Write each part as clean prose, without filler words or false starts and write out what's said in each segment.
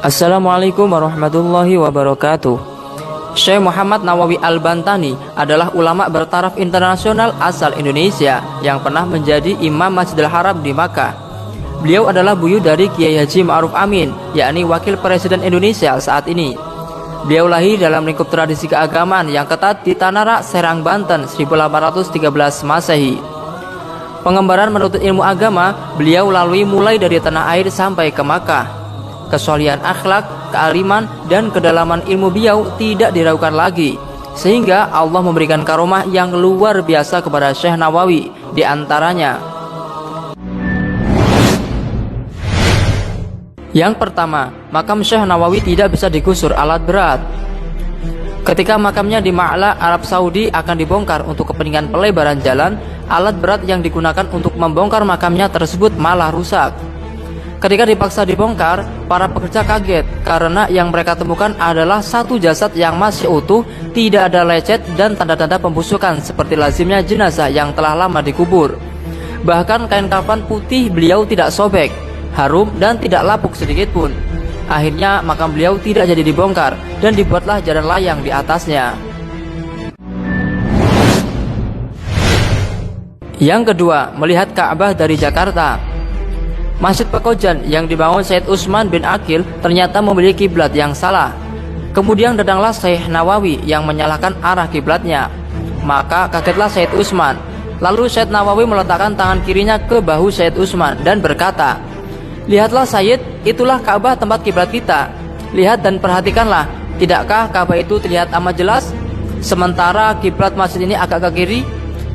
Assalamualaikum warahmatullahi wabarakatuh. Syekh Muhammad Nawawi Al-Bantani adalah ulama bertaraf internasional asal Indonesia yang pernah menjadi Imam Masjidil Haram di Makkah. Beliau adalah buyut dari Kiai Haji Ma'ruf Amin, yakni Wakil Presiden Indonesia saat ini. Beliau lahir dalam lingkup tradisi keagamaan yang ketat di Tanara, Serang, Banten 1813 Masehi. Pengembaraan menuntut ilmu agama beliau lalui mulai dari tanah air sampai ke Makkah. Kesolihan akhlak, kealiman, dan kedalaman ilmu beliau tidak diragukan lagi, sehingga Allah memberikan karomah yang luar biasa kepada Syekh Nawawi. Di antaranya, yang pertama, makam Syekh Nawawi tidak bisa digusur alat berat. Ketika makamnya di Ma'la, Arab Saudi akan dibongkar untuk kepentingan pelebaran jalan, alat berat yang digunakan untuk membongkar makamnya tersebut malah rusak. Ketika dipaksa dibongkar, para pekerja kaget karena yang mereka temukan adalah satu jasad yang masih utuh, tidak ada lecet dan tanda-tanda pembusukan seperti lazimnya jenazah yang telah lama dikubur. Bahkan kain kafan putih beliau tidak sobek, harum, dan tidak lapuk sedikit pun. Akhirnya makam beliau tidak jadi dibongkar dan dibuatlah jalan layang di atasnya. Yang kedua, melihat Ka'bah dari Jakarta. Masjid Pekojan yang dibangun Said Utsman bin Aqil ternyata memiliki kiblat yang salah. Kemudian datanglah Syekh Nawawi yang menyalahkan arah kiblatnya. Maka kagetlah Said Utsman. Lalu Syekh Nawawi meletakkan tangan kirinya ke bahu Said Utsman dan berkata, "Lihatlah Sayyid, itulah Ka'bah tempat kiblat kita. Lihat dan perhatikanlah, tidakkah Ka'bah itu terlihat amat jelas? Sementara kiblat masjid ini agak ke kiri,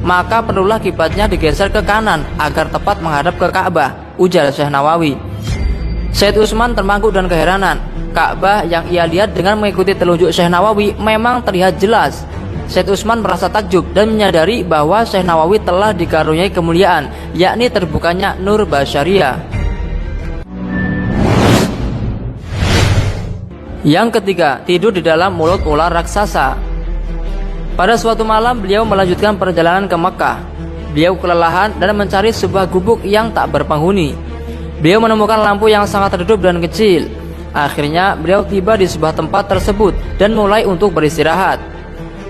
maka perlulah kiblatnya digeser ke kanan agar tepat menghadap ke Ka'bah," ujar Syekh Nawawi. Said Utsman termangu dan keheranan. Ka'bah yang ia lihat dengan mengikuti telunjuk Syekh Nawawi memang terlihat jelas. Said Utsman merasa takjub dan menyadari bahwa Syekh Nawawi telah dikaruniai kemuliaan, yakni terbukanya nur basyariah. Yang ketiga, tidur di dalam mulut ular raksasa. Pada suatu malam beliau melanjutkan perjalanan ke Makkah. Beliau kelelahan dan mencari sebuah gubuk yang tak berpenghuni. Beliau menemukan lampu yang sangat redup dan kecil. Akhirnya beliau tiba di sebuah tempat tersebut dan mulai untuk beristirahat.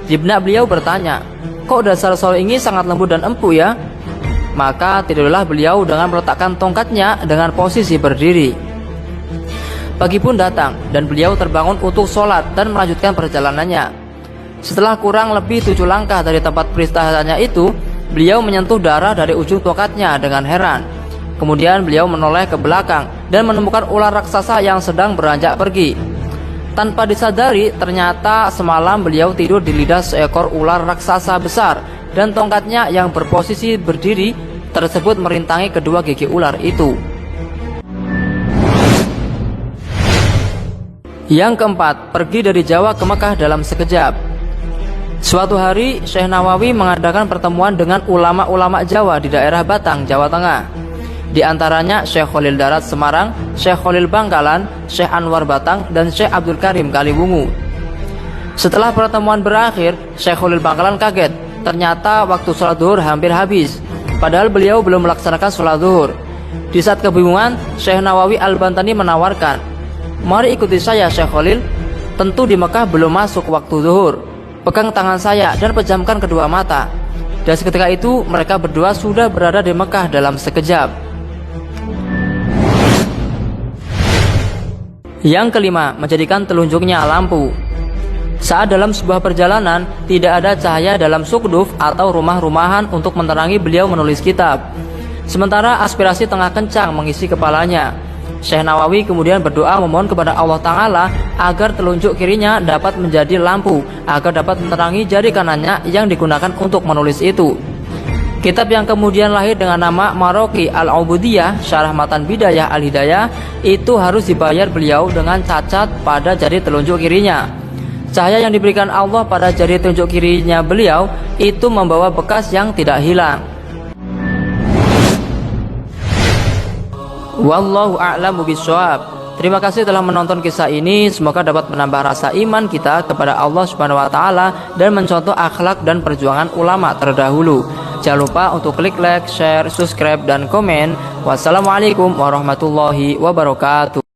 Di benak beliau bertanya, "Kok dasar sol ini sangat lembut dan empuk ya?" Maka tidurlah beliau dengan meletakkan tongkatnya dengan posisi berdiri. Pagi pun datang dan beliau terbangun untuk sholat dan melanjutkan perjalanannya. Setelah kurang lebih 7 langkah dari tempat peristirahatannya itu, beliau menyentuh darah dari ujung tongkatnya dengan heran. Kemudian beliau menoleh ke belakang dan menemukan ular raksasa yang sedang beranjak pergi. Tanpa disadari, ternyata semalam beliau tidur di lidah seekor ular raksasa besar, dan tongkatnya yang berposisi berdiri tersebut merintangi kedua gigi ular itu. Yang keempat, pergi dari Jawa ke Makkah dalam sekejap. Suatu hari, Syekh Nawawi mengadakan pertemuan dengan ulama-ulama Jawa di daerah Batang, Jawa Tengah. Di antaranya Syekh Khalil Darat Semarang, Syekh Khalil Bangkalan, Syekh Anwar Batang, dan Syekh Abdul Karim Kaliwungu. Setelah pertemuan berakhir, Syekh Khalil Bangkalan kaget. Ternyata waktu sholat zuhur hampir habis, padahal beliau belum melaksanakan sholat zuhur. Di saat kebingungan, Syekh Nawawi Al-Bantani menawarkan, "Mari ikuti saya Syekh Khalil. Tentu di Mekah belum masuk waktu zuhur. Pegang tangan saya dan pejamkan kedua mata." Dan seketika itu mereka berdua sudah berada di Mekah dalam sekejap. Yang kelima, menjadikan telunjuknya lampu. Saat dalam sebuah perjalanan, tidak ada cahaya dalam sukduf atau rumah-rumahan untuk menerangi beliau menulis kitab. Sementara aspirasi tengah kencang mengisi kepalanya. Syekh Nawawi kemudian berdoa memohon kepada Allah Ta'ala agar telunjuk kirinya dapat menjadi lampu, agar dapat menerangi jari kanannya yang digunakan untuk menulis itu. Kitab yang kemudian lahir dengan nama Maraqi Al-Ubudiyah Syarah Matan Bidayah Al-Hidayah itu harus dibayar beliau dengan cacat pada jari telunjuk kirinya. Cahaya yang diberikan Allah pada jari telunjuk kirinya beliau itu membawa bekas yang tidak hilang. Wallahu a'lamu bishawab. Terima kasih telah menonton kisah ini. Semoga dapat menambah rasa iman kita kepada Allah Subhanahu wa taala dan mencontoh akhlak dan perjuangan ulama terdahulu. Jangan lupa untuk klik like, share, subscribe, dan komen. Wassalamualaikum warahmatullahi wabarakatuh.